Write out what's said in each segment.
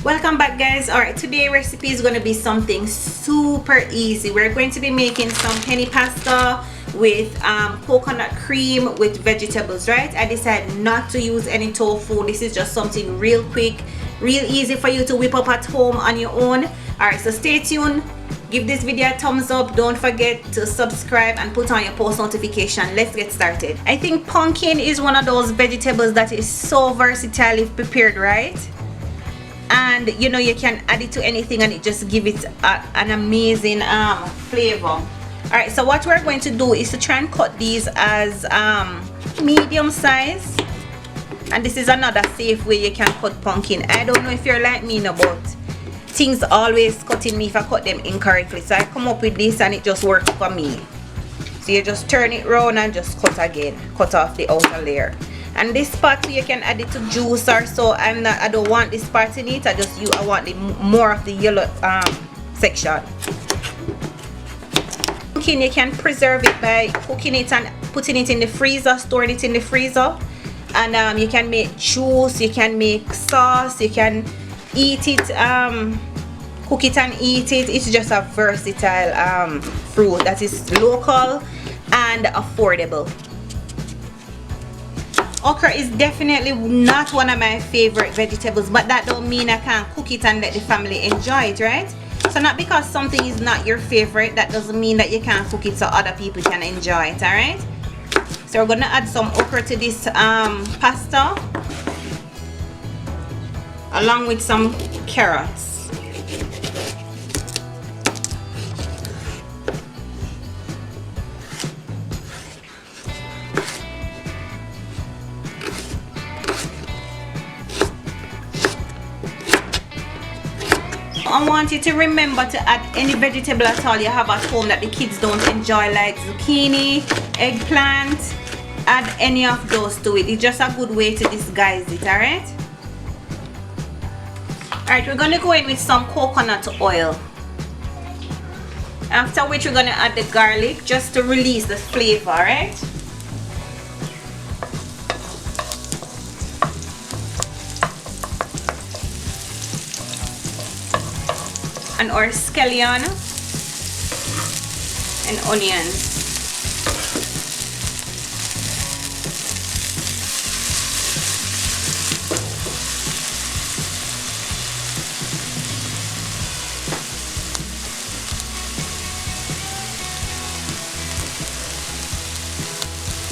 Welcome back, guys. All right, today's recipe is going to be something super easy. We're going to be making some penne pasta with coconut cream with vegetables, right? I decided not to use any tofu. This is just something real quick, real easy for you to whip up at home on your own. All right, so stay tuned. Give this video a thumbs up. Don't forget to subscribe and put on your post notification. Let's get started. I think pumpkin is one of those vegetables that is so versatile if prepared right. And you know, you can add it to anything and it just give it an amazing flavor. All right, so what we're going to do is to try and cut these as medium size, and this is another safe way you can cut pumpkin. I don't know if you're like me now, but things always cutting me if I cut them incorrectly, so I come up with this and it just works for me. So you just turn it around and just cut again, cut off the outer layer. And this part you can add it to juice or so. I don't want this part in it. I want the more of the yellow section. Pumpkin, you can preserve it by cooking it and putting it in the freezer, storing it in the freezer. And you can make juice, you can make sauce, you can eat it, cook it and eat it. It's just a versatile fruit that is local and affordable. Okra is definitely not one of my favorite vegetables, but that don't mean I can't cook it and let the family enjoy it, right? So not because something is not your favorite, that doesn't mean that you can't cook it so other people can enjoy it, all right? So we're gonna add some okra to this pasta along with some carrots. I want you to remember to add any vegetable at all you have at home that the kids don't enjoy, like zucchini, eggplant. Add any of those to it. It's just a good way to disguise it, alright? Alright, we're going to go in with some coconut oil. After which we're going to add the garlic just to release the flavor, alright? And our scallion and onions.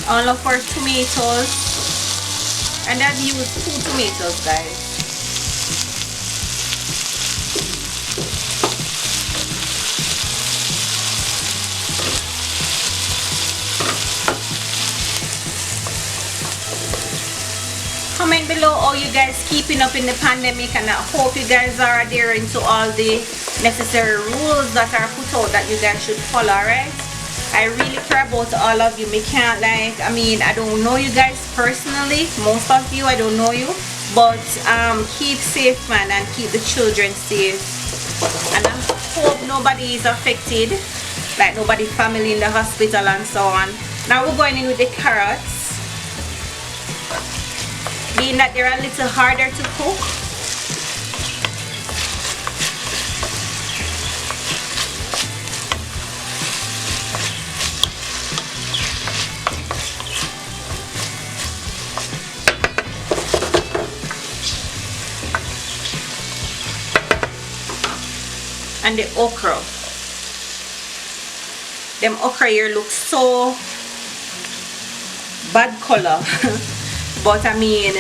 All of our tomatoes, and I've used 2 tomatoes, guys. Comment below how you guys keeping up in the pandemic, and I hope you guys are adhering to all the necessary rules that are put out that you guys should follow, right? I really care about all of you. I don't know you guys personally, most of you I don't know you, but keep safe, man, and keep the children safe. And I hope nobody is affected, like nobody family in the hospital and so on. Now we're going in with the carrots. Being that they're a little harder to cook, and the okra. Them okra here look so bad color. But I mean,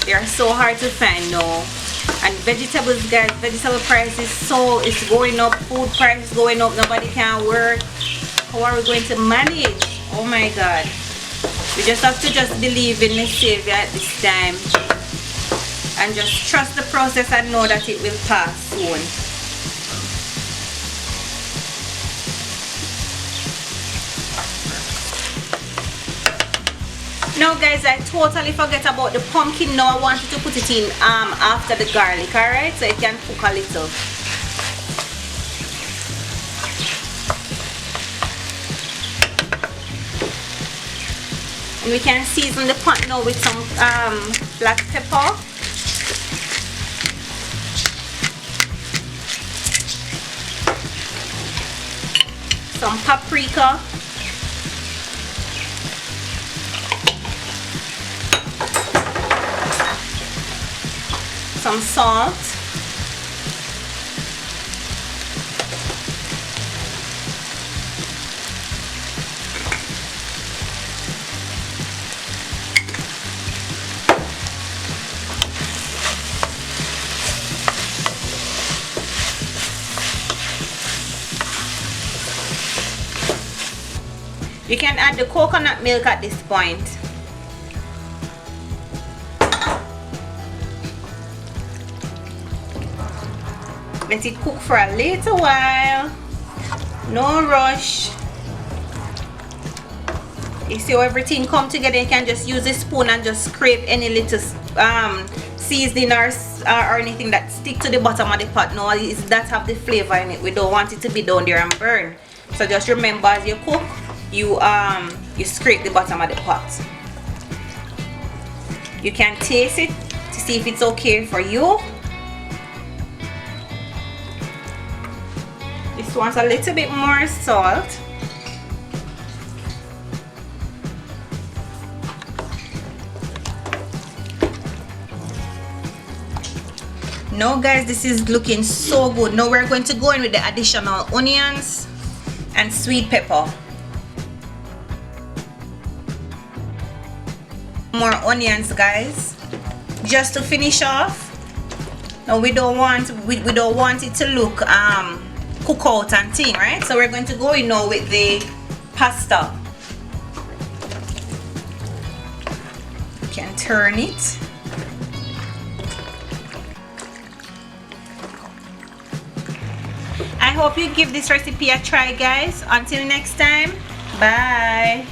they are so hard to find now. And vegetables, guys, vegetable prices it's going up, food prices going up, nobody can work. How are we going to manage? Oh my God. We just have to just believe in the Savior at this time and just trust the process and know that it will pass soon. Now guys, I totally forget about the pumpkin. Now I want you to put it in after the garlic, alright? So it can cook a little. And we can season the pot now with some black pepper. some paprika, some salt, you can add the coconut milk at this point. Let it cook for a little while. No rush. You see how everything come together? You can just use a spoon and just scrape any little seasoning or anything that stick to the bottom of the pot. No, it's that have the flavor in it. We don't want it to be down there and burn. So just remember, as you cook, you scrape the bottom of the pot. You can taste it to see if it's okay for you. This wants a little bit more salt. Now guys, this is looking so good. Now we're going to go in with the additional onions and sweet pepper. More onions, guys, just to finish off. Now we don't want it to look cook out and thing, right? So we're going to go in now with the pasta. You can turn it. I hope you give this recipe a try, guys. Until next time, bye.